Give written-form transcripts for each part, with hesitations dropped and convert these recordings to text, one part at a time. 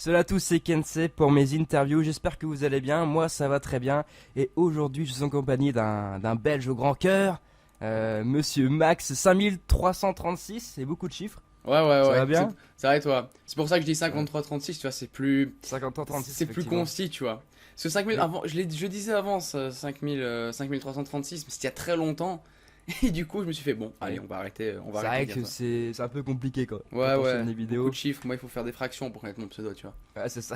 Salut à tous, c'est Kensei pour mes interviews. J'espère que vous allez bien. Moi, ça va très bien. Et aujourd'hui, je suis en compagnie d'un Belge au grand cœur, Monsieur Max 5336. C'est beaucoup de chiffres. Ouais, ouais, Ça ouais, va bien? c'est vrai, toi. C'est pour ça que je dis Ouais. 53-36, tu vois, 5336, c'est plus effectivement. concis, tu vois. Parce que 5000, Oui. avant, je disais avant, 5000, 5336, mais c'était il y a très longtemps. Et du coup, je me suis fait, bon, allez, Oui. on va C'est arrêter de vrai dire que ça. c'est un peu compliqué Ouais, quand on filme ouais, des beaucoup de vidéos. chiffres. Moi, il faut faire des fractions pour connaître mon pseudo, tu vois. Ouais, c'est ça.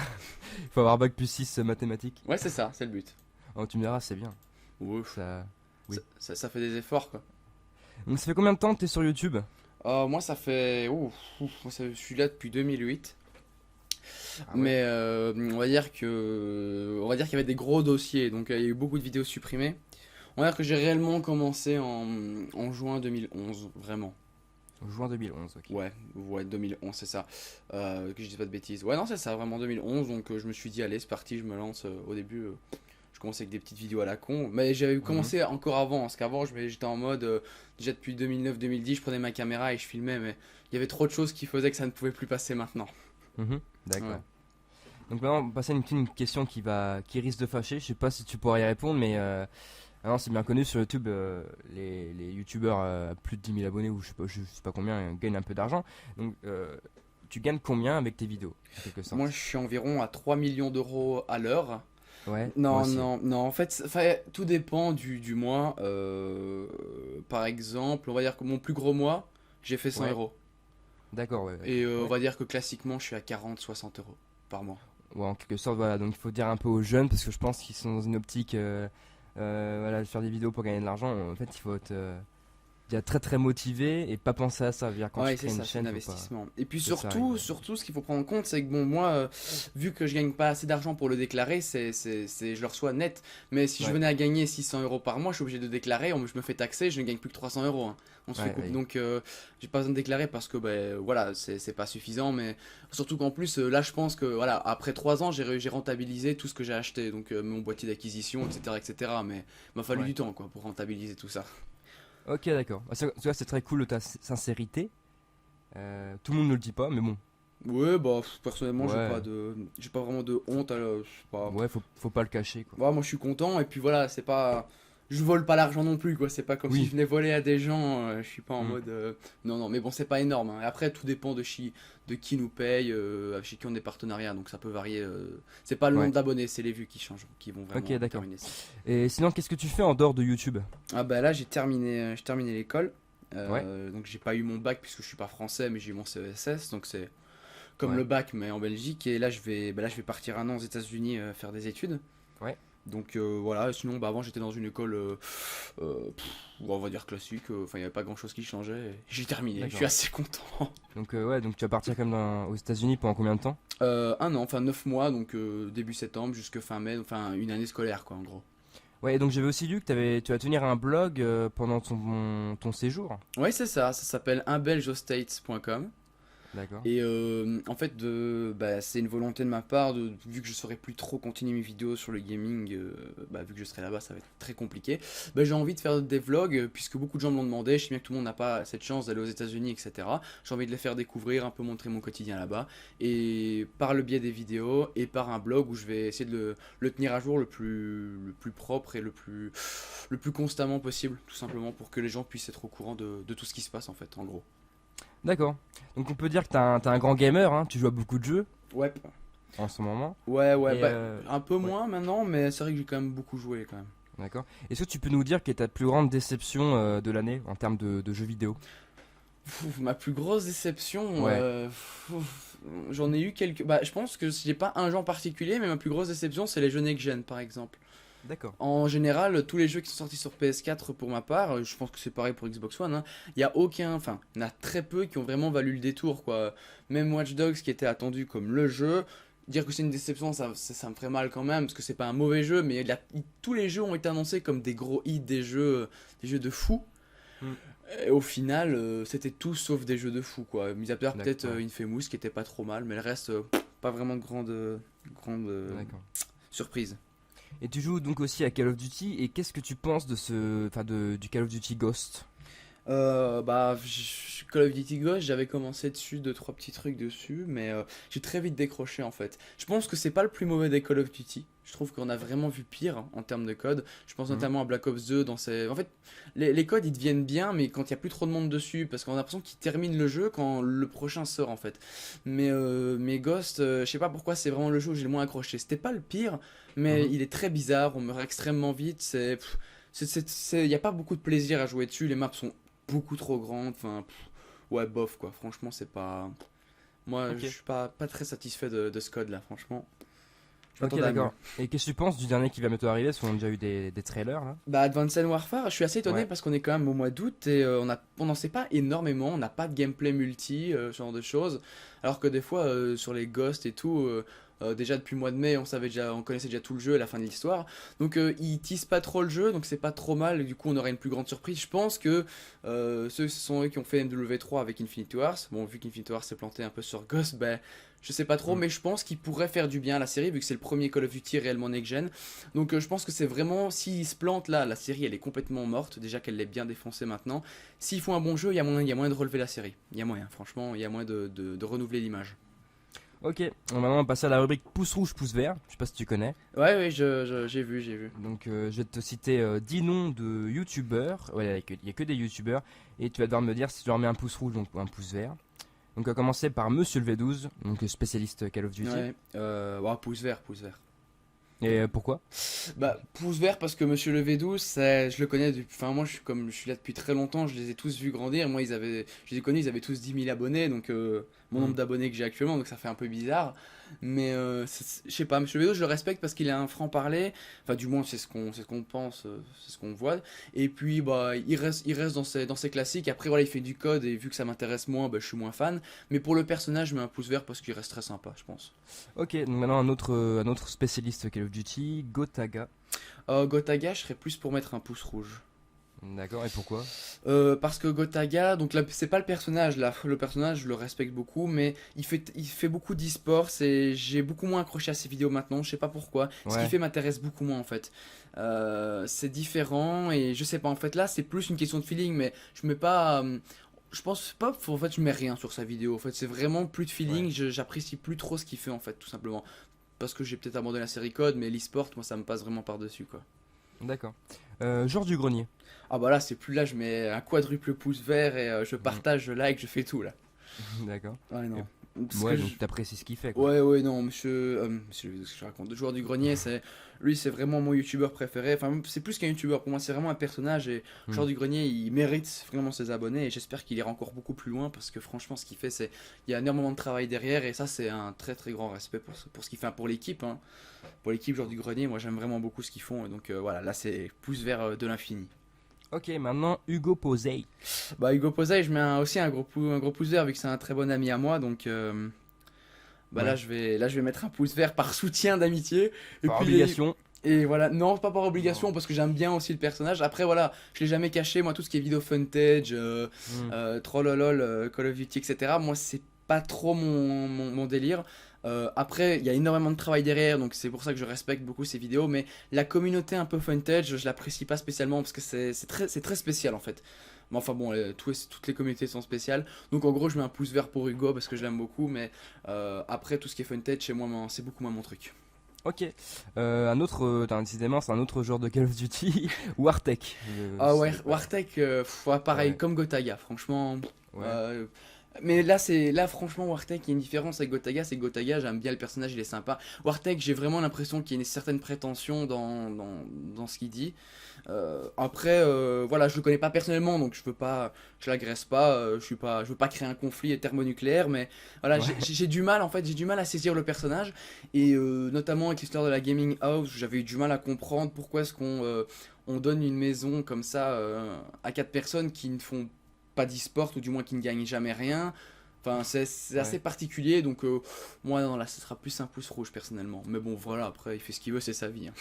Il faut avoir bac plus 6 mathématiques. Ouais, c'est ça, c'est le but. Oh, tu me diras, c'est bien. Ouf. Ça. Oui. Ça fait des efforts, quoi. Donc, ça fait combien de temps que t'es sur YouTube? Moi, ça fait. Moi, je suis là depuis 2008. Ah ouais. Mais on va dire qu'il y avait des gros dossiers, donc il y a eu beaucoup de vidéos supprimées. On va dire que j'ai réellement commencé en juin 2011, vraiment. Juin 2011, ok. Ouais, ouais, 2011, c'est ça. Que je dise pas de bêtises. Ouais, non, c'est ça, vraiment 2011. Donc je me suis dit, allez, c'est parti, je me lance. Au début, je commençais avec des petites vidéos à la con. Mais j'avais Mhm. commencé encore avant, parce qu'avant, j'étais en mode, déjà depuis 2009-2010, je prenais ma caméra et je filmais, mais il y avait trop de choses qui faisaient que ça ne pouvait plus passer maintenant. Mhm. Ouais. D'accord. Donc maintenant, on va passer à une question qui risque de fâcher. Je sais pas si tu pourras y répondre, mais non, c'est bien connu sur YouTube. Les YouTubeurs à plus de 10 000 abonnés ou je sais pas combien gagnent un peu d'argent. Donc, tu gagnes combien avec tes vidéos, en quelque Moi, sorte? je suis environ à 3 millions d'euros à l'heure. Ouais, moi Non, aussi. non, non, en fait, tout dépend du mois. Par exemple, on va dire que mon plus gros mois, j'ai fait 100 Ouais, euros. d'accord, ouais, Et d'accord. on Ouais. va dire que classiquement, je suis à 40-60 euros par mois. Ouais, en quelque sorte, voilà. Donc, il faut dire un peu aux jeunes parce que je pense qu'ils sont dans une optique, voilà, de faire des vidéos pour gagner de l'argent. En fait, il faut être déjà très très motivé et pas penser à ça. Je veux dire, quand tu Ouais, c'est crées une ça, c'est un chaîne, faut pas investissement. Et puis laisser arriver. surtout, ce qu'il faut prendre en compte, c'est que bon, moi, vu que je gagne pas assez d'argent pour le déclarer, je le reçois net. Mais si je Ouais, venais à gagner 600 euros par mois, je suis obligé de déclarer, je me fais taxer, je ne gagne plus que 300 euros, hein. On se fait ouais, couper. ouais. Donc, j'ai pas besoin de déclarer parce que, ben, voilà, c'est pas suffisant. Mais surtout qu'en plus, là, je pense que, voilà, après 3 ans, j'ai rentabilisé tout ce que j'ai acheté. Donc, mon boîtier d'acquisition, etc., etc. Mais il m'a fallu Ouais. du temps, quoi, pour rentabiliser tout ça. Ok, d'accord. Tu vois, c'est très cool de ta sincérité. Tout le monde ne le dit pas, mais bon. Ouais, bah, personnellement, Ouais, j'ai pas vraiment de honte. C'est pas. ouais, faut pas le cacher, quoi. Ouais, moi je suis content et puis voilà, c'est pas. Je vole pas l'argent non plus, quoi. C'est pas comme si je Oui. venais voler à des gens. Je suis pas en Hmm. mode. Non, non, mais bon, c'est pas énorme, hein. Après, tout dépend de qui nous paye, chez qui on est partenariat, donc ça peut varier. C'est pas le nombre Ouais. d'abonnés, c'est les vues qui changent, qui vont Ok, vraiment d'accord. déterminer ça. Et sinon, qu'est-ce que tu fais en dehors de YouTube? Ah bah là, j'ai terminé l'école. Ouais, Donc j'ai pas eu mon bac puisque je suis pas français, mais j'ai eu mon CESS, donc c'est comme ouais, le bac mais en Belgique. Et là, je vais partir un an aux États-Unis faire des études. ouais. Donc voilà, sinon bah, avant j'étais dans une école, on va dire classique, enfin il n'y avait pas grand chose qui changeait. Et j'ai terminé, je suis D'accord. assez content. Donc, ouais, donc tu vas partir comme aux États-Unis pendant combien de temps? Un an, enfin 9 mois, donc début septembre jusque fin mai, enfin une année scolaire quoi en gros. Ouais, et donc j'avais aussi lu que tu vas tenir un blog pendant ton séjour. Ouais, c'est ça s'appelle unbelgeostates.com. D'accord. Et en fait, bah, c'est une volonté de ma part, vu que je saurais plus trop continuer mes vidéos sur le gaming, bah, vu que je serai là-bas, ça va être très compliqué. Bah, j'ai envie de faire des vlogs, puisque beaucoup de gens me l'ont demandé. Je sais bien que tout le monde n'a pas cette chance d'aller aux États-Unis, etc. J'ai envie de les faire découvrir, un peu montrer mon quotidien là-bas. Et par le biais des vidéos et par un blog où je vais essayer de le tenir à jour le plus propre et le plus constamment possible, tout simplement pour que les gens puissent être au courant de tout ce qui se passe en fait, en gros. D'accord. Donc on peut dire que t'as un grand gamer, hein. Tu joues à beaucoup de jeux Ouais. en ce moment. Ouais, ouais, Et bah, un peu ouais, moins maintenant, mais c'est vrai que j'ai quand même beaucoup joué quand même. d'accord. Est-ce que tu peux nous dire quelle est ta plus grande déception de l'année en termes de jeux vidéo? Ma plus grosse déception, Ouais, j'en ai eu quelques. Bah, je pense que j'ai pas un genre particulier, mais ma plus grosse déception, c'est les jeux next-gen par exemple. d'accord. En général, tous les jeux qui sont sortis sur PS4 pour ma part, je pense que c'est pareil pour Xbox One, hein, il y a aucun. Enfin, il y en a très peu qui ont vraiment valu le détour, quoi. Même Watch Dogs qui était attendu comme le jeu. Dire que c'est une déception, ça me ferait mal quand même, parce que c'est pas un mauvais jeu, mais tous les jeux ont été annoncés comme des gros hits, des jeux de fou. Hmm. Et au final, c'était tout sauf des jeux de fou, quoi. Mis à part peut-être Ouais, Infamous qui était pas trop mal, mais le reste, pas vraiment de grande d'accord. surprise. Et tu joues donc aussi à Call of Duty. Et qu'est-ce que tu penses enfin du Call of Duty Ghost? Call of Duty Ghost, j'avais commencé dessus, deux trois petits trucs dessus, mais j'ai très vite décroché en fait. Je pense que c'est pas le plus mauvais des Call of Duty. Je trouve qu'on a vraiment vu pire en termes de code. Je pense Mhm. notamment à Black Ops 2 dans ses... En fait, les codes ils deviennent bien, mais quand il y a plus trop de monde dessus, parce qu'on a l'impression qu'ils terminent le jeu quand le prochain sort en fait. Mais Ghost, je sais pas pourquoi c'est vraiment le jeu où j'ai le moins accroché. C'était pas le pire, mais Mhm. il est très bizarre, on meurt extrêmement vite, il n'y a pas beaucoup de plaisir à jouer dessus, les maps sont beaucoup trop grandes, enfin, ouais, bof quoi, franchement, c'est pas. Moi, je Ok. suis pas très satisfait de ce code là, franchement. Je Ok, m'attendais à mieux. d'accord. Et qu'est-ce que tu penses du dernier qui va bientôt arriver? Parce qu'on a déjà eu des trailers là. Bah, Advanced Warfare, je suis assez étonné Ouais. parce qu'on est quand même au mois d'août et on n'en sait pas énormément, on n'a pas de gameplay multi, ce genre de choses. Alors que des fois, sur les Ghosts et tout, déjà depuis le mois de mai, on connaissait déjà tout le jeu et la fin de l'histoire. Donc ils teasent pas trop le jeu, donc c'est pas trop mal. Et du coup, on aurait une plus grande surprise. Je pense que ce sont eux qui ont fait MW3 avec Infinity Wars. Bon, vu qu'Infinity Wars s'est planté un peu sur Ghost, ben. Je sais pas trop, Mm. mais je pense qu'ils pourraient faire du bien à la série, vu que c'est le premier Call of Duty réellement next-gen. Donc je pense que c'est vraiment, s'ils se plantent là, la série elle est complètement morte, déjà qu'elle l'est bien défoncée maintenant. S'ils font un bon jeu, il y a moyen de relever la série. Il y a moyen, franchement, il y a moyen de renouveler l'image. Ok. Maintenant, on va passer à la rubrique pouce rouge, pouce vert. Je sais pas si tu connais. Ouais, ouais, j'ai vu, j'ai vu. Donc, je vais te citer 10 noms de youtubeurs. Ouais, il y a que des youtubeurs. Et tu vas devoir me dire si tu leur mets un pouce rouge donc un pouce vert. Donc, on va commencer par Monsieur le V12, donc spécialiste Call of Duty. Ouais, ouais, pouce vert, pouce vert. Et pourquoi? Bah, pouce vert parce que Monsieur le V12, je le connais depuis. Enfin, moi, je suis là depuis très longtemps, je les ai tous vus grandir. Moi, je les ai connus, ils avaient tous 10 000 abonnés, donc mon Hmm. nombre d'abonnés que j'ai actuellement, donc ça fait un peu bizarre. Mais je sais pas, Monsieur le V12, je le respecte parce qu'il a un franc-parler. Enfin, du moins, c'est ce qu'on pense, c'est ce qu'on voit. Et puis, bah, il reste dans ses classiques. Après, voilà, il fait du code et vu que ça m'intéresse moins, bah, je suis moins fan. Mais pour le personnage, je mets un pouce vert parce qu'il reste très sympa, je pense. Ok, donc maintenant un autre spécialiste Call of Duty, Gotaga. Gotaga, je serais plus pour mettre un pouce rouge. D'accord, et pourquoi? Parce que Gotaga, donc là, c'est pas le personnage, là, le personnage, je le respecte beaucoup, mais il fait beaucoup d'e-sport, j'ai beaucoup moins accroché à ses vidéos maintenant, je sais pas pourquoi. Ce qu'il Ouais, fait m'intéresse beaucoup moins en fait. C'est différent et je sais pas, en fait là, c'est plus une question de feeling, mais je mets pas. Je pense pas, en fait, je mets rien sur sa vidéo. En fait, c'est vraiment plus de ouais, feeling, j'apprécie plus trop ce qu'il fait en fait, tout simplement. Parce que j'ai peut-être abandonné la série Code, mais l'e-sport, moi, ça me passe vraiment par-dessus quoi. d'accord. Georges du Grenier. Ah bah là, c'est plus là, je mets un quadruple pouce vert et je Hmm. partage, je like, je fais tout là. D'accord. Ouais, Et- non. Parce que Ouais, donc t'apprécies ce qu'il fait, quoi. Ouais, ouais, non, monsieur, ce que je raconte, le joueur du grenier, lui, c'est vraiment mon youtubeur préféré. Enfin, c'est plus qu'un youtubeur, pour moi, c'est vraiment un personnage. Et le Hmm. joueur du grenier, il mérite vraiment ses abonnés. Et j'espère qu'il ira encore beaucoup plus loin parce que franchement, ce qu'il fait, il y a énormément de travail derrière. Et ça, c'est un très très grand respect pour ce qu'il fait, pour l'équipe. Hein. Pour l'équipe joueur du grenier, moi, j'aime vraiment beaucoup ce qu'ils font. Et donc, voilà, là, c'est pouce vers de l'infini. Ok, maintenant Hugo Posey. Bah, Hugo Posey, je mets aussi un gros pouce vert vu que c'est un très bon ami à moi. Donc. Bah là Ouais. je vais mettre un pouce vert par soutien d'amitié et Par puis obligation. et voilà, non pas par obligation Non. parce que j'aime bien aussi le personnage. Après voilà, je l'ai jamais caché moi tout ce qui est vidéo footage, Hmm. trollolol, Call of Duty etc. Moi c'est pas trop mon délire. Après il y a énormément de travail derrière donc c'est pour ça que je respecte beaucoup ces vidéos mais la communauté un peu footage je l'apprécie pas spécialement parce que c'est très spécial en fait. Mais enfin bon, toutes les communautés sont spéciales. Donc en gros, je mets un pouce vert pour Hugo parce que je l'aime beaucoup. Mais après, tout ce qui est footage, chez moi, c'est beaucoup moins mon truc. Ok. Décidément, c'est un autre genre de Call of Duty. Wartech. Ah ouais, C'est pas- Wartech, ouais, pareil, Ouais. comme Gotaga, franchement. Ouais. euh, mais là franchement Wartech, il y a une différence avec Gotaga, c'est que Gotaga, j'aime bien le personnage, il est sympa. Wartech, j'ai vraiment l'impression qu'il y a une certaine prétention dans ce qu'il dit. Après, voilà, je le connais pas personnellement, donc je l'agresse pas, je veux pas créer un conflit thermonucléaire, mais voilà, j'ai Ouais. j'ai du mal en fait, j'ai du mal à saisir le personnage, et notamment avec l'histoire de la gaming house, j'avais eu du mal à comprendre pourquoi est-ce qu'on donne une maison comme ça à quatre personnes qui ne font pas d'e-sport ou du moins qui ne gagnent jamais rien. Enfin, c'est assez Ouais. particulier, donc moi non, là, ce sera plus un pouce rouge personnellement. Mais bon, voilà, après, il fait ce qu'il veut, c'est sa vie. Hein.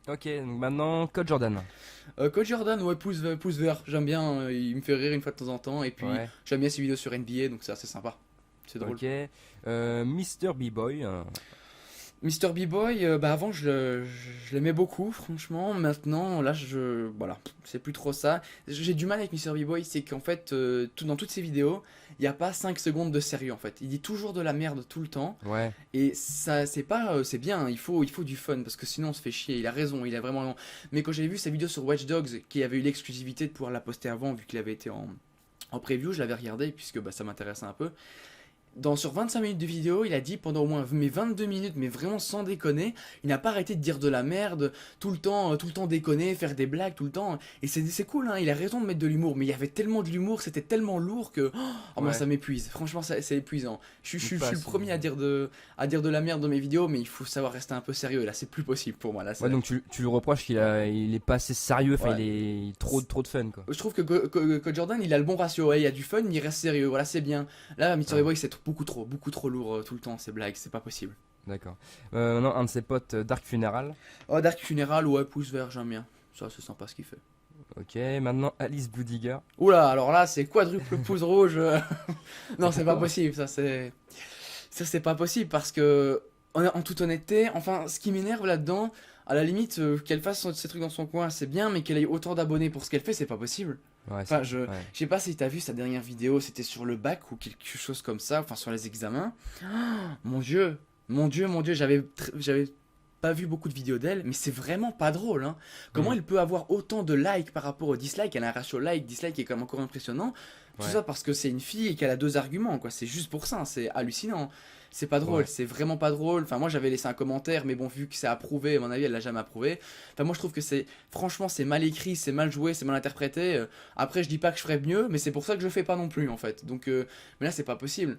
Ok, donc maintenant Code Jordan. Coach Jordan, ouais, pouce vert, j'aime bien, il me fait rire une fois de temps en temps, et puis Ouais. j'aime bien ses vidéos sur NBA, donc c'est assez sympa. C'est drôle. Ok. Mister B-Boy. Mr. B-Boy, bah avant je l'aimais beaucoup, franchement. Maintenant, là, voilà, c'est plus trop ça. J'ai du mal avec Mr. B-Boy, c'est qu'en fait, dans toutes ses vidéos, il n'y a pas 5 secondes de sérieux en fait. Il dit toujours de la merde tout le temps. Ouais. Et ça, c'est pas, c'est bien, il faut du fun parce que sinon on se fait chier. Il a raison, il a vraiment raison. Mais quand j'ai vu sa vidéo sur Watch Dogs, qui avait eu l'exclusivité de pouvoir la poster avant, vu qu'il avait été en preview, je l'avais regardé puisque bah, ça m'intéressait un peu. Sur 25 minutes de vidéo, il a dit pendant au moins mes 22 minutes, mais vraiment sans déconner, il n'a pas arrêté de dire de la merde, tout le temps déconner, faire des blagues tout le temps. Et c'est cool, hein, il a raison de mettre de l'humour, mais il y avait tellement de l'humour, c'était tellement lourd que moi Ouais. ça m'épuise. Franchement, c'est épuisant. Je suis Pas le assez. premier à dire de la merde dans mes vidéos, mais il faut savoir rester un peu sérieux. Là, c'est plus possible pour moi. Là, Ouais, donc tu lui reproches il est pas assez sérieux, enfin Ouais. il est trop de fun quoi. Je trouve que Jordan il a le bon ratio, ouais, il y a du fun, mais il reste sérieux, voilà, c'est bien. Là, Mr. Ouais. Boy, c'est beaucoup trop lourd tout le temps, ces blagues, c'est pas possible. D'accord. Non, un de ses potes, Dark Funeral. Oh, Dark Funeral, ouais, pouce vert, j'aime bien. Ça, c'est sympa ce qu'il fait. Ok, maintenant Alice Boudiger. Oula, alors là, c'est quadruple pouce rouge. Non, c'est pas Pourquoi? possible, ça c'est pas possible parce que, en toute honnêteté, enfin, ce qui m'énerve là-dedans, à la limite, qu'elle fasse ses trucs dans son coin, c'est bien, mais qu'elle ait autant d'abonnés pour ce qu'elle fait, c'est pas possible. Ouais, Enfin, ouais. je sais pas si t'as vu sa dernière vidéo, c'était sur le bac ou quelque chose comme ça, enfin sur les examens. Mon Dieu, j'avais pas vu beaucoup de vidéos d'elle, mais c'est vraiment pas drôle, hein. Comment Mm. elle peut avoir autant de likes par rapport aux dislikes? Elle a un ratio like-dislike qui est quand même encore impressionnant. Tout Ouais. ça parce que c'est une fille et qu'elle a deux arguments, quoi. C'est juste pour ça, c'est hallucinant. C'est pas drôle, Ouais. c'est vraiment pas drôle. Enfin, moi j'avais laissé un commentaire, mais bon, vu que c'est approuvé, à mon avis, elle l'a jamais approuvé. Enfin, moi je trouve que franchement, c'est mal écrit, c'est mal joué, c'est mal interprété. Après, je dis pas que je ferais mieux, mais c'est pour ça que je le fais pas non plus, en fait. Donc, mais là, c'est pas possible.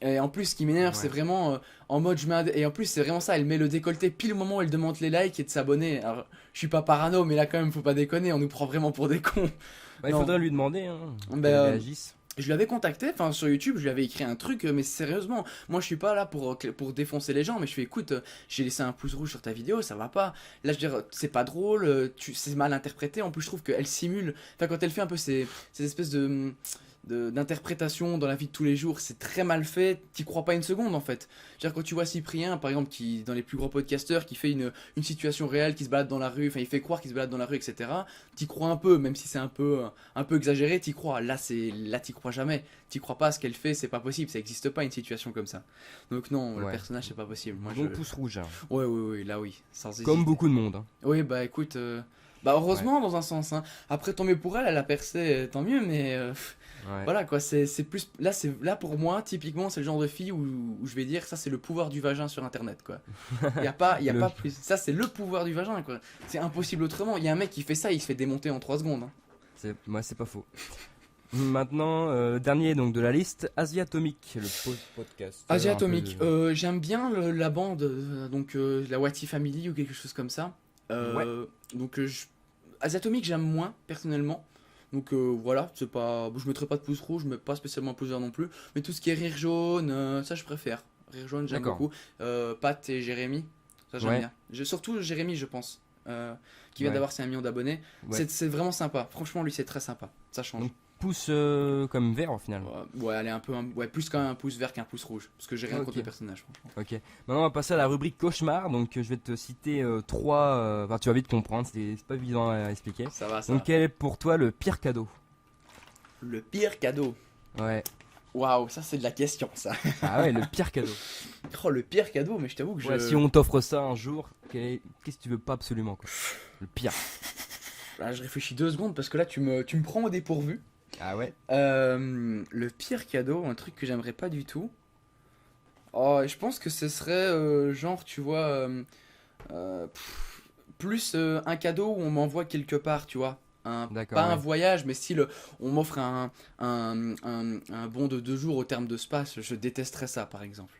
Et en plus, ce qui m'énerve, c'est Ouais. vraiment en mode et en plus, c'est vraiment ça, elle met le décolleté pile au moment où elle demande les likes et de s'abonner. Alors, je suis pas parano, mais là, quand même, faut pas déconner, on nous prend vraiment pour des cons. Bah, il Non. faudrait lui demander hein, Ben, qu'elle réagisse. je l'avais contacté, enfin sur YouTube, je lui avais écrit un truc, mais sérieusement, moi je suis pas là pour défoncer les gens, mais je fais écoute, j'ai laissé un pouce rouge sur ta vidéo, ça va pas. Là, je veux dire, c'est pas drôle, c'est mal interprété, en plus je trouve qu'elle simule, enfin quand elle fait un peu ces espèces d'interprétation dans la vie de tous les jours, c'est très mal fait, t'y crois pas une seconde en fait. C'est-à-dire quand tu vois Cyprien par exemple qui dans les plus gros podcasteurs qui fait une situation réelle, qui se balade dans la rue, enfin il fait croire qu'il se balade dans la rue etc. T'y crois un peu, même si c'est un peu exagéré, t'y crois. Là t'y crois jamais, t'y crois pas à ce qu'elle fait, c'est pas possible, ça existe pas une situation comme ça. Donc non, le Ouais. personnage c'est pas possible. Moi Donc pouce rouge, hein. ouais ouais là oui, sans Comme hésiter. beaucoup de monde. Hein. Oui bah écoute, bah heureusement dans un sens. Hein. Après tant mieux pour elle, elle a percé, tant mieux, mais Ouais. voilà quoi, c'est plus là pour moi typiquement c'est le genre de fille où je vais dire ça c'est le pouvoir du vagin sur internet quoi. Il y a pas plus. Ça c'est le pouvoir du vagin quoi. C'est impossible autrement. Il y a un mec qui fait ça, il se fait démonter en 3 secondes. Hein. C'est pas faux. Maintenant, dernier donc de la liste, Asiatomic, le podcast. Asia un peu Atomic, de- j'aime bien la bande donc la Wati Family ou quelque chose comme ça. Donc Asia Atomic j'aime moins personnellement. Donc voilà, c'est pas, je mettrai pas de pouce rouge, mais pas spécialement pouce vert non plus. Mais tout ce qui est rire jaune, ça je préfère. Rire jaune j'aime D'accord. beaucoup. Pat et Jérémy, ça j'aime Ouais. bien. Surtout Jérémy je pense, qui vient Ouais. d'avoir ses 1 million d'abonnés. Ouais. C'est vraiment sympa. Franchement lui c'est très sympa. Ça change. Donc, pouce comme vert au final. Ouais, elle est ouais, plus quand même un pouce vert qu'un pouce rouge. Parce que j'ai rien Ok. contre le personnage, franchement. Ok. Maintenant, on va passer à la rubrique cauchemar. Donc, je vais te citer trois. Enfin, tu vas vite comprendre. C'est pas évident à expliquer. Ça va, ça Donc, va. quel est pour toi le pire cadeau? Le pire cadeau. Ouais. Waouh, ça c'est de la question ça. Ah ouais, le pire cadeau. Oh, le pire cadeau, mais je t'avoue que Ouais, si on t'offre ça un jour, qu'est-ce que tu veux pas absolument quoi? Le pire. Ah, je réfléchis 2 secondes parce que là tu me prends au dépourvu. Ah ouais. Le pire cadeau, un truc que j'aimerais pas du tout. Oh, je pense que ce serait genre, tu vois, plus un cadeau où on m'envoie quelque part, tu vois. D'accord, Pas un ouais. voyage, mais style, on m'offre un bon de 2 jours au terme de spa, je détesterais ça par exemple.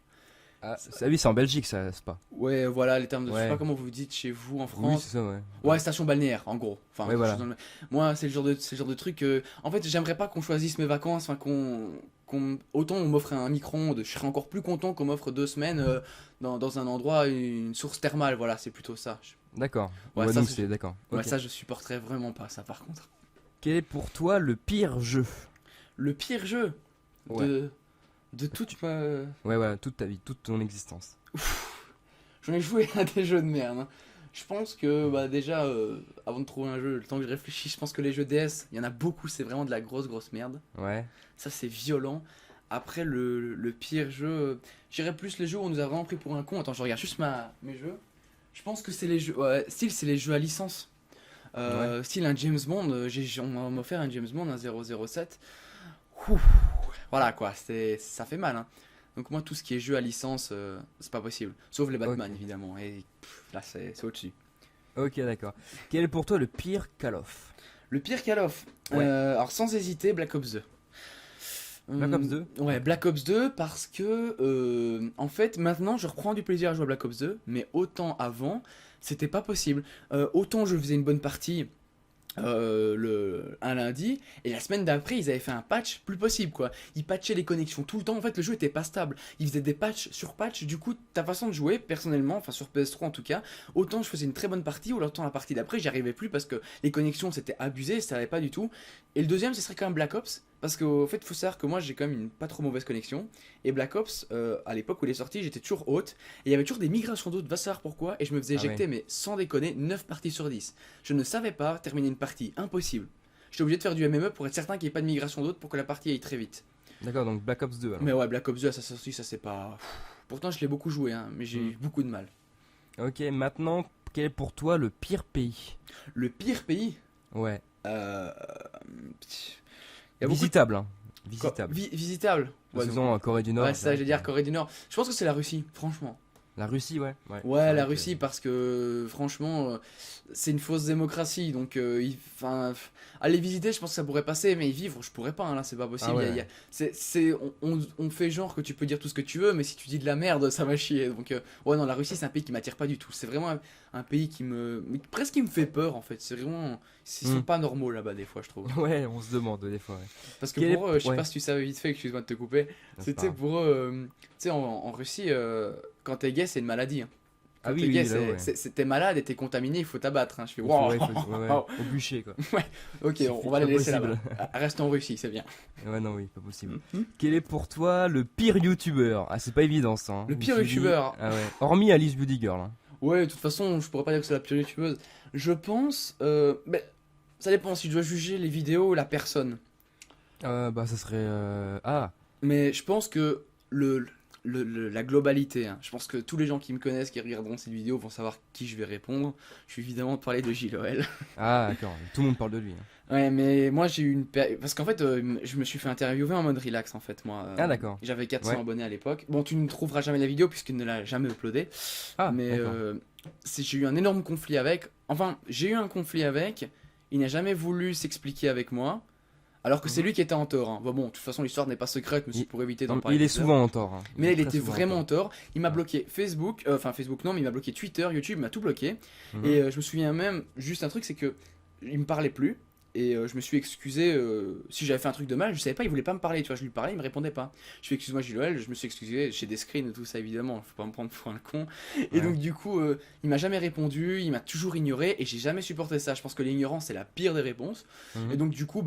Ah, oui, c'est en Belgique, ça, c'est pas. Ouais, voilà, les termes de. Je sais Ouais. pas comment vous dites chez vous en Oui, France. c'est ça, ouais. Ouais, station balnéaire, en gros. Enfin, Ouais, quelque voilà. chose dans moi, c'est le genre de truc. En fait, j'aimerais pas qu'on choisisse mes vacances. Enfin, autant on m'offre un micro-ondes. Je serais encore plus content qu'on m'offre 2 semaines dans un endroit, une source thermale. Voilà, c'est plutôt ça. D'accord. Ouais, Ouais, ça, donc c'est- c'est d'accord. Ouais, Ok. ça, je supporterais vraiment pas, ça, par contre. Quel est pour toi le pire jeu? Le pire jeu de toute ma. Ouais, voilà, toute ta vie, toute ton existence. j'en ai joué à des jeux de merde, hein. Je pense que bah, déjà, avant de trouver un jeu, le temps que je réfléchisse, je pense que les jeux DS, il y en a beaucoup, c'est vraiment de la grosse merde. Ouais. Ça, c'est violent. Après, le pire jeu, j'irais plus les jeux où on nous a vraiment pris pour un con. Attends, je regarde juste mes jeux. Je pense que c'est les jeux. Ouais, style, c'est les jeux à licence. Ouais. Style un James Bond. On m'a offert un James Bond, un 007. Ouh, voilà quoi, ça fait mal, hein. Donc, moi, tout ce qui est jeu à licence, c'est pas possible. Sauf les Batman, Ok. évidemment. Et là, c'est au-dessus. Ok, d'accord. Quel est pour toi le pire Call of? Le pire Call of. Ouais. Alors, sans hésiter, Black Ops 2. Black Ops 2? Ouais, Black Ops 2 parce que en fait maintenant je reprends du plaisir à jouer à Black Ops 2, mais autant avant c'était pas possible. Autant je faisais une bonne partie un lundi et la semaine d'après ils avaient fait un patch plus possible quoi. Ils patchaient les connexions tout le temps, en fait le jeu était pas stable. Ils faisaient des patchs sur patch, du coup ta façon de jouer personnellement, enfin sur PS3 en tout cas, autant je faisais une très bonne partie, ou autant la partie d'après j'y arrivais plus parce que les connexions c'était abusé, ça allait pas du tout. Et le deuxième ce serait quand même Black Ops. Parce qu'au fait, il faut savoir que moi j'ai quand même une pas trop mauvaise connexion. Et Black Ops, à l'époque où il est sorti, j'étais toujours haute. Et il y avait toujours des migrations d'autres, va savoir pourquoi. Et je me faisais Ah éjecter, ouais. mais sans déconner, 9 parties sur 10. Je ne savais pas terminer une partie, impossible. J'étais obligé de faire du MME pour être certain qu'il n'y ait pas de migration d'autres pour que la partie aille très vite. D'accord, donc Black Ops 2 alors. Mais ouais, Black Ops 2 à sa sortie, ça c'est pas. Pourtant, je l'ai beaucoup joué, hein, mais j'ai Hmm. eu beaucoup de mal. Ok, maintenant, quel est pour toi le pire pays? Le pire pays, Ouais. euh, il y a beaucoup de. Visitable, hein. Visitable. Visitable. Ouais, Faisons Corée du Nord. ouais, c'est c'est ça, vrai j'allais dire que- Corée du Nord. Je pense que c'est la Russie, franchement. La Russie, ouais. Ouais, Ouais, c'est la vrai que- Russie, parce que franchement, c'est une fausse démocratie. Donc, aller visiter, je pense que ça pourrait passer, mais y vivre, je pourrais pas, hein, là, c'est pas possible. Ah ouais, On fait genre que tu peux dire tout ce que tu veux, mais si tu dis de la merde, ça va chier. Donc, ouais, non, la Russie, c'est un pays qui m'attire pas du tout. C'est vraiment un pays presque qui me fait peur, en fait. C'est vraiment. Ils sont Hmm. pas normaux là-bas, des fois, je trouve. Ouais, on se demande des fois. Ouais. Parce que Quel est- pour eux, je sais ouais. pas si tu savais vite fait, excuse-moi de te couper, C'est c'était pas grave. pour eux, tu sais, en Russie, quand t'es gay, c'est une maladie, hein. Ah Quand oui, t'es oui, gay, là, ouais. t'es malade et t'es contaminé, il faut t'abattre, hein. Je fais Ouais, waouh, ouais, ouais, waouh. au bûcher quoi. Ok, C'est on va les pas laisser possible. là-bas. Reste en Russie, c'est bien. Ouais, non, oui, pas possible. Mhm. Quel est pour toi le pire youtubeur? Ah, c'est pas évident ça. Hein. Le Je pire me suis dit- youtubeur. Ah ouais. Hormis Alice Beauty Girl. Hein. Ouais, de toute façon, je pourrais pas dire que c'est la pire youtubeuse. Je pense, mais ça dépend si je dois juger les vidéos ou la personne. Bah, ça serait. Ah, Mais je pense que la globalité, hein. Je pense que tous les gens qui me connaissent, qui regarderont cette vidéo, vont savoir qui je vais répondre. Je vais évidemment parler de JLOL. ah, d'accord. Tout le monde parle de lui. Hein. Ouais, mais moi j'ai eu une parce qu'en fait, je me suis fait interviewer en mode relax en fait, moi. Ah, d'accord. J'avais 400 Ouais. abonnés à l'époque. Bon, tu ne trouveras jamais la vidéo puisqu'il ne l'a jamais uploadée. Ah, Mais d'accord. j'ai eu un énorme conflit avec. Enfin, j'ai eu un conflit avec. Il n'a jamais voulu s'expliquer avec moi. Alors que c'est Mhm. lui qui était en tort, hein. Bon, de toute façon, l'histoire n'est pas secrète, mais c'est Il- pour éviter d'en Non, parler. il est tout à l'heure. souvent en tort. Hein. Mais il est était très souvent vraiment en en tort. tort. Il m'a bloqué Facebook, enfin Facebook non, mais il m'a bloqué Twitter, YouTube, il m'a tout bloqué. Mhm. Et je me souviens même, juste un truc, c'est que il me parlait plus. Et je me suis excusé si j'avais fait un truc de mal, je savais pas, il voulait pas me parler, tu vois, je lui parlais, il me répondait pas. Je fais excuse-moi JLOL, je me suis excusé, j'ai des screens et tout ça évidemment, faut pas me prendre pour un con. Et Ouais. donc du coup, il m'a jamais répondu, il m'a toujours ignoré et j'ai jamais supporté ça. Je pense que l'ignorance c'est la pire des réponses. Mhm. Et donc du coup,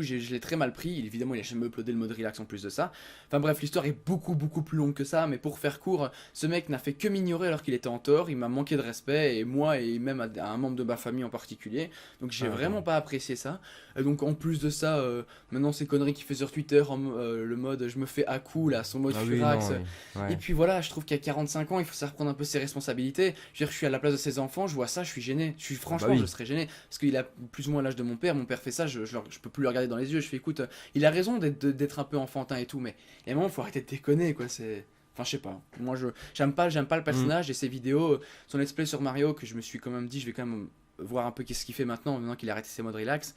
je l'ai très mal pris. Évidemment, il a jamais uploadé le mode relax en plus de ça. Enfin bref, l'histoire est beaucoup plus longue que ça. Mais pour faire court, ce mec n'a fait que m'ignorer alors qu'il était en tort. Il m'a manqué de respect, et moi, et même à un membre de ma famille en particulier. Donc j'ai Ah, vraiment ouais. pas apprécié ça. Et donc en plus de ça, maintenant ces conneries qu'il fait sur Twitter, le mode je me fais à coup là, son mode Ah oui, furax. non, oui. Ouais. Et puis voilà, je trouve qu'à 45 ans, il faut savoir prendre un peu ses responsabilités. Je veux dire, je suis à la place de ses enfants, je vois ça, je suis gêné. Franchement, Bah oui. je serais gêné. Parce qu'il a plus ou moins l'âge de mon père fait ça, je peux plus le regarder dans les yeux. Je fais écoute, il a raison d'être un peu enfantin et tout, mais il y a un moment, faut arrêter de déconner quoi. Enfin, je sais pas. Moi, j'aime pas le personnage et ses vidéos, son let's play sur Mario, que je me suis quand même dit, je vais quand même voir un peu qu'est-ce qu'il fait maintenant qu'il a arrêté ses modes relax.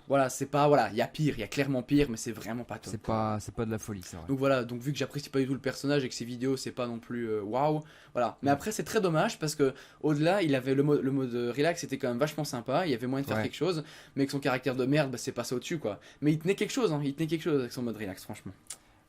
Voilà, c'est pas. Voilà, il y a pire, il y a clairement pire, mais c'est vraiment pas top. C'est pas de la folie, c'est vrai. Donc voilà, donc vu que j'apprécie pas du tout le personnage et que ses vidéos c'est pas non plus waouh, voilà. Mais après c'est très dommage parce que au-delà, il avait le mode relax, c'était quand même vachement sympa, il y avait moyen de faire Ouais. quelque chose, mais avec son caractère de merde, c'est passé au-dessus quoi. Mais il tenait quelque chose, hein, il tenait quelque chose avec son mode relax, franchement.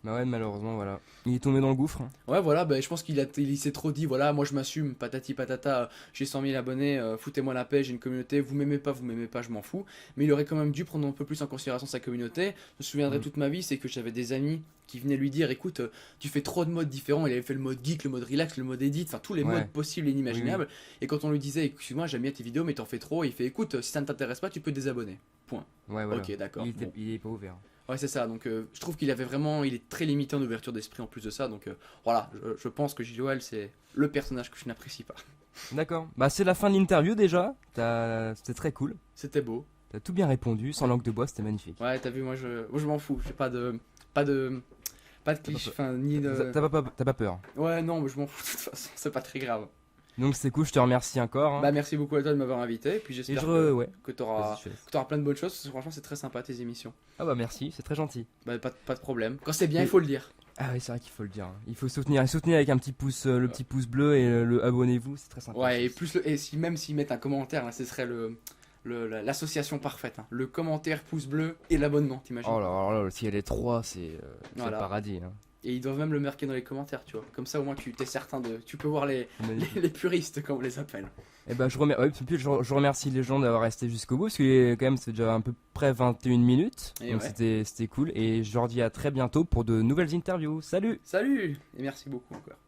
Bah ouais, malheureusement, voilà. Il est tombé dans le gouffre. Ouais, voilà, bah, je pense il s'est trop dit, voilà, moi je m'assume, patati patata, j'ai 100 000 abonnés, foutez-moi la paix, j'ai une communauté, vous m'aimez pas, je m'en fous. Mais il aurait quand même dû prendre un peu plus en considération sa communauté. Je me souviendrai Mm. toute ma vie, c'est que j'avais des amis qui venaient lui dire, écoute, tu fais trop de modes différents. Il avait fait le mode geek, le mode relax, le mode edit, enfin tous les Ouais. modes possibles et Oui, oui. inimaginables. Et quand on lui disait, excuse-moi, j'aime bien tes vidéos, mais t'en fais trop, il fait, écoute, si ça ne t'intéresse pas, tu peux te désabonner. Point. Ouais, voilà. Ok, d'accord. Bon. Il est pas ouvert. Ouais, c'est ça. Donc, je trouve qu'il avait vraiment, il est très limité en ouverture d'esprit en plus de ça. Donc, voilà, je pense que Joël, c'est le personnage que je n'apprécie pas. D'accord. Bah, c'est la fin de l'interview déjà. C'était très cool. C'était beau. T'as tout bien répondu, sans langue de bois, c'était magnifique. Ouais, t'as vu, moi, je m'en fous. J'ai pas de cliché, enfin, ni de. T'as pas peur. Ouais, non, mais je m'en fous de toute façon. C'est pas très grave. Donc c'est cool, je te remercie encore. Hein. Bah, merci beaucoup à toi de m'avoir invité. Et puis, Et j'espère ouais. que Vas-y, t'auras je te laisse. plein de bonnes choses. Parce que franchement, c'est très sympa tes émissions. Ah bah merci, c'est très gentil. Bah, pas de problème. Quand c'est bien, Et- il faut le dire. Ah ouais, c'est vrai qu'il faut le dire. Hein. Il faut soutenir, et soutenir avec un petit pouce, le petit pouce bleu et le abonnez-vous, c'est très sympa. Ouais, et plus et si même s'ils mettent un commentaire, là, ce serait l'association parfaite. Hein. Le commentaire, pouce bleu et l'abonnement, t'imagines? Oh là là, si elle est 3, c'est Voilà. le paradis. Hein. Et ils doivent même le marquer dans les commentaires, tu vois. Comme ça, au moins, tu t'es certain de. Tu peux voir les, Magnifique. les puristes, comme on les appelle. Et bah je remercie les gens d'avoir resté jusqu'au bout, parce que quand même c'est déjà à peu près 21 minutes. Et Donc ouais. c'était cool. Et je leur dis à très bientôt pour de nouvelles interviews. Salut! Salut! Et merci beaucoup encore.